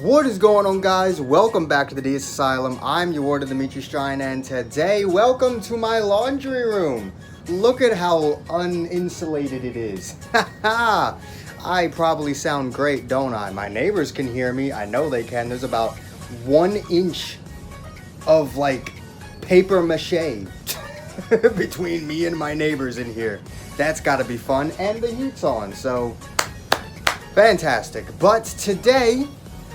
What is going on, guys? Welcome back to the DS Asylum. I'm your warden, Dimitri Strine, and today, welcome to my laundry room. Look at how uninsulated it is. Haha! I probably sound great, don't I? My neighbors can hear me. I know they can. There's about 1 inch of, paper mache between me and my neighbors in here. That's gotta be fun. And the heat's on, so fantastic. But today,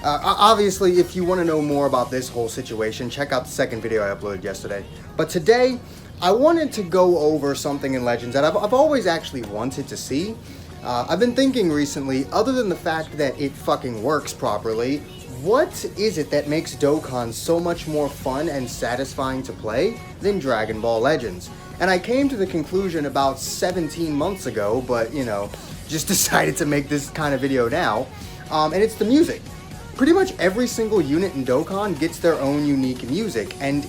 obviously, if you want to know more about this whole situation, check out the second video I uploaded yesterday. But today, I wanted to go over something in Legends that I've always actually wanted to see. I've been thinking recently, other than the fact that it fucking works properly, what is it that makes Dokkan so much more fun and satisfying to play than Dragon Ball Legends? And I came to the conclusion about 17 months ago, but, just decided to make this kind of video now, and it's the music. Pretty much every single unit in Dokkan gets their own unique music, and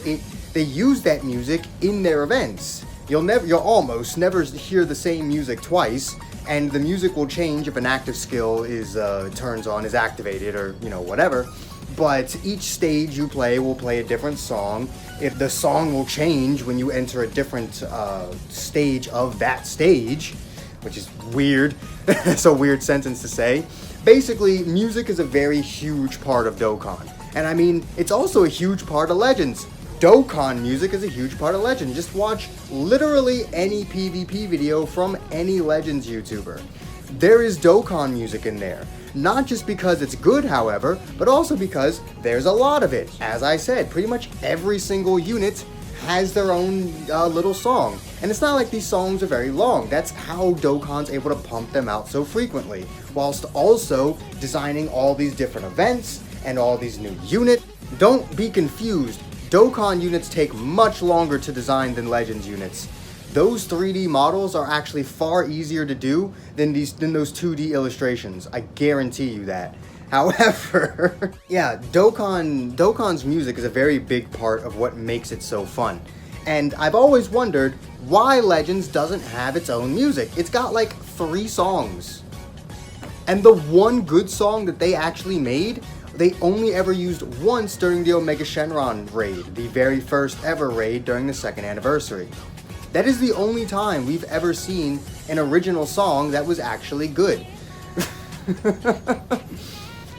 they use that music in their events. You'll almost never hear the same music twice, and the music will change if an active skill is is activated, or whatever. But each stage you play will play a different song. If the song will change when you enter a different stage of that stage, which is weird. It's a weird sentence to say. Basically, music is a very huge part of Dokkan. And I mean, it's also a huge part of Legends. Dokkan music is a huge part of Legends. Just watch literally any PvP video from any Legends YouTuber. There is Dokkan music in there. Not just because it's good, however, but also because there's a lot of it. As I said, pretty much every single unit has their own little song. And it's not like these songs are very long. That's how Dokkan's able to pump them out so frequently, whilst also designing all these different events and all these new units. Don't be confused. Dokkan units take much longer to design than Legends units. Those 3D models are actually far easier to do than those 2D illustrations. I guarantee you that. However, yeah, Dokkan's music is a very big part of what makes it so fun. And I've always wondered why Legends doesn't have its own music. It's got like 3 songs. And the one good song that they actually made, they only ever used once during the Omega Shenron raid, the very first ever raid during the 2nd anniversary. That is the only time we've ever seen an original song that was actually good.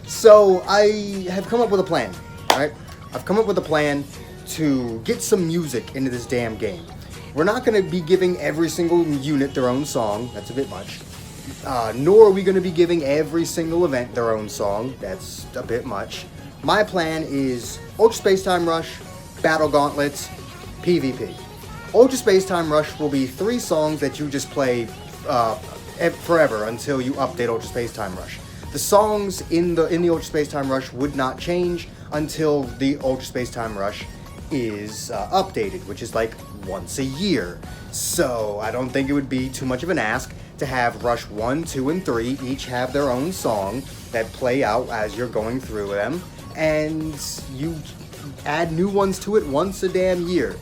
So I have come up with a plan, right? I've come up with a plan to get some music into this damn game. We're not going to be giving every single unit their own song. That's a bit much. Nor are we going to be giving every single event their own song. That's a bit much. My plan is Ultra Space Time Rush, Battle Gauntlets, PvP. Ultra Space Time Rush will be 3 songs that you just play forever until you update Ultra Space Time Rush. The songs in the Ultra Space Time Rush would not change until the Ultra Space Time Rush is updated, which is like once a year. So I don't think it would be too much of an ask to have Rush 1, 2, and 3 each have their own song that play out as you're going through them, and you add new ones to it once a damn year.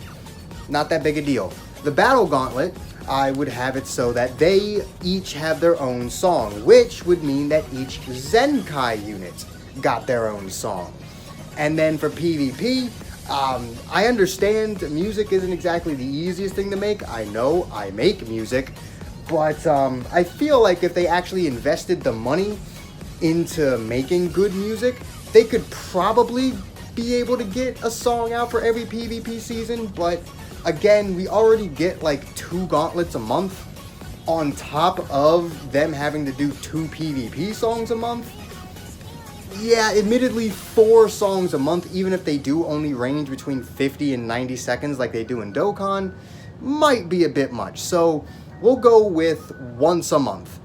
Not that big a deal. The Battle Gauntlet, I would have it so that they each have their own song, which would mean that each Zenkai unit got their own song. And then for PvP, I understand music isn't exactly the easiest thing to make. I know I make music, but I feel like if they actually invested the money into making good music, they could probably be able to get a song out for every PvP season. But again, we already get like 2 gauntlets a month on top of them having to do 2 PvP songs a month. Yeah, admittedly 4 songs a month, even if they do only range between 50 and 90 seconds like they do in Dokkan, might be a bit much. So we'll go with once a month.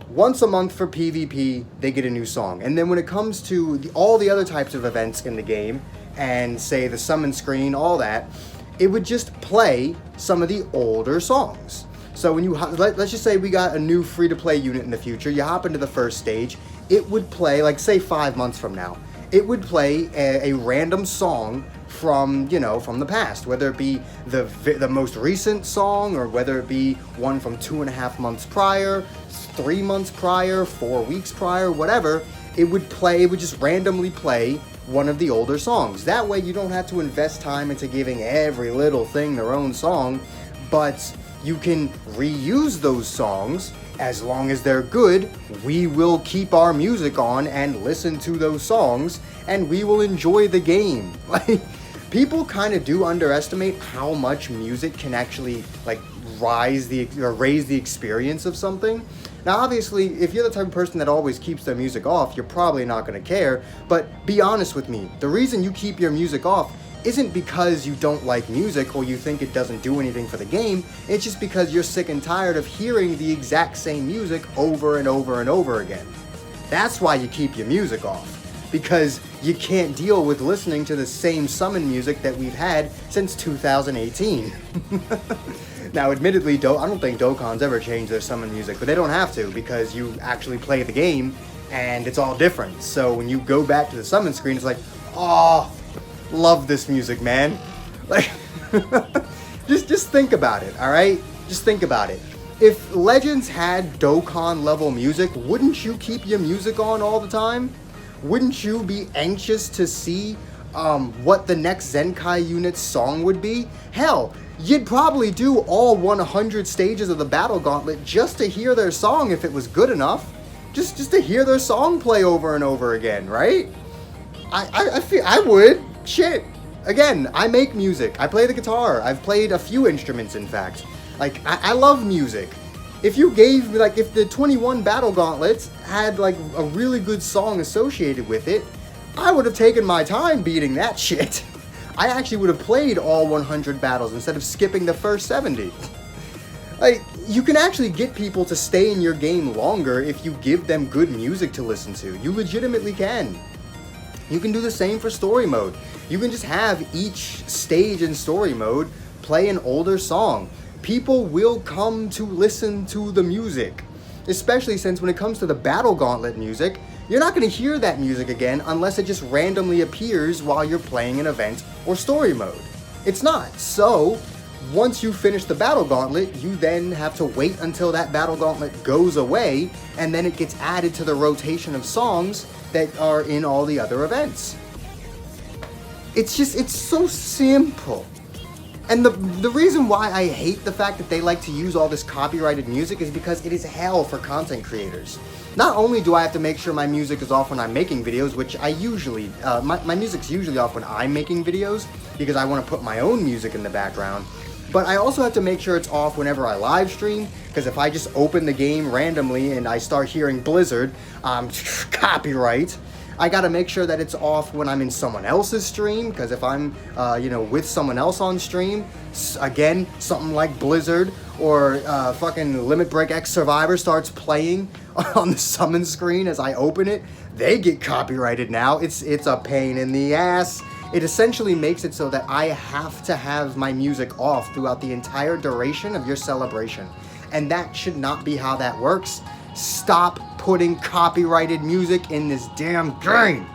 Once a month for PvP, they get a new song. And then when it comes to all the other types of events in the game, and say the summon screen, all that, it would just play some of the older songs. So when let's just say we got a new free-to-play unit in the future, you hop into the first stage, it would play, like say 5 months from now, it would play a random song from, from the past, whether it be the most recent song, or whether it be one from 2.5 months prior, 3 months prior, 4 weeks prior, whatever. it would just randomly play one of the older songs. That way you don't have to invest time into giving every little thing their own song, but you can reuse those songs. As long as they're good, we will keep our music on and listen to those songs, and we will enjoy the game. Like, people kind of do underestimate how much music can actually like raise the experience of something. Now, obviously, if you're the type of person that always keeps their music off, you're probably not going to care, but be honest with me. The reason you keep your music off isn't because you don't like music or you think it doesn't do anything for the game. It's just because you're sick and tired of hearing the exact same music over and over and over again. That's why you keep your music off, because you can't deal with listening to the same summon music that we've had since 2018. Now, admittedly, I don't think Dokkan's ever changed their summon music, but they don't have to, because you actually play the game and it's all different. So when you go back to the summon screen, it's like, oh, love this music, man. Like, just think about it, all right? Just think about it. If Legends had Dokkan level music, wouldn't you keep your music on all the time? Wouldn't you be anxious to see what the next Zenkai unit's song would be? Hell, you'd probably do all 100 stages of the Battle Gauntlet just to hear their song if it was good enough. Just to hear their song play over and over again, right? I feel I would. Shit. Again, I make music. I play the guitar. I've played a few instruments, in fact. Like, I love music. If you gave me, like, if the 21 Battle Gauntlets had, like, a really good song associated with it, I would have taken my time beating that shit. I actually would have played all 100 battles instead of skipping the first 70. Like, you can actually get people to stay in your game longer if you give them good music to listen to. You legitimately can. You can do the same for story mode. You can just have each stage in story mode play an older song. People will come to listen to the music. Especially since when it comes to the Battle Gauntlet music, you're not going to hear that music again unless it just randomly appears while you're playing an event or story mode. It's not. So, once you finish the Battle Gauntlet, you then have to wait until that Battle Gauntlet goes away, and then it gets added to the rotation of songs that are in all the other events. It's so simple. And the reason why I hate the fact that they like to use all this copyrighted music is because it is hell for content creators. Not only do I have to make sure my music is off when I'm making videos, which I usually, my music's usually off when I'm making videos, because I want to put my own music in the background, but I also have to make sure it's off whenever I live stream, because if I just open the game randomly and I start hearing Blizzard, copyright, I gotta make sure that it's off when I'm in someone else's stream, because if I'm, with someone else on stream, again, something like Blizzard or fucking Limit Break X Survivor starts playing on the summon screen as I open it, they get copyrighted now. It's a pain in the ass. It essentially makes it so that I have to have my music off throughout the entire duration of your celebration. And that should not be how that works. Stop putting copyrighted music in this damn game.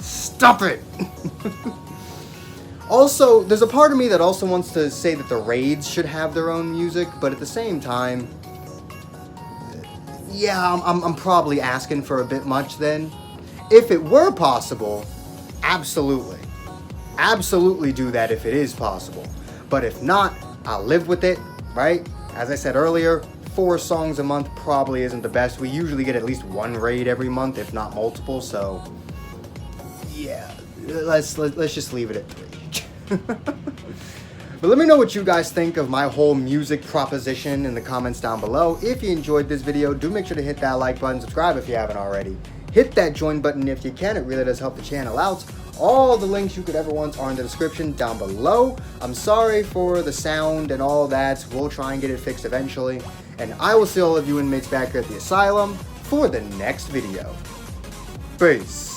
Stop it. Also, there's a part of me that also wants to say that the raids should have their own music, but at the same time, yeah, I'm probably asking for a bit much then. If it were possible, absolutely. Absolutely do that if it is possible. But if not, I'll live with it, right? As I said earlier, 4 songs a month probably isn't the best. We usually get at least one raid every month, if not multiple, so yeah, let's just leave it at 3. But let me know what you guys think of my whole music proposition in the comments down below. If you enjoyed this video, do make sure to hit that like button, subscribe if you haven't already. Hit that join button if you can, it really does help the channel out. All the links you could ever want are in the description down below. I'm sorry for the sound and all that. We'll try and get it fixed eventually. And I will see all of you inmates back here at the asylum for the next video. Peace.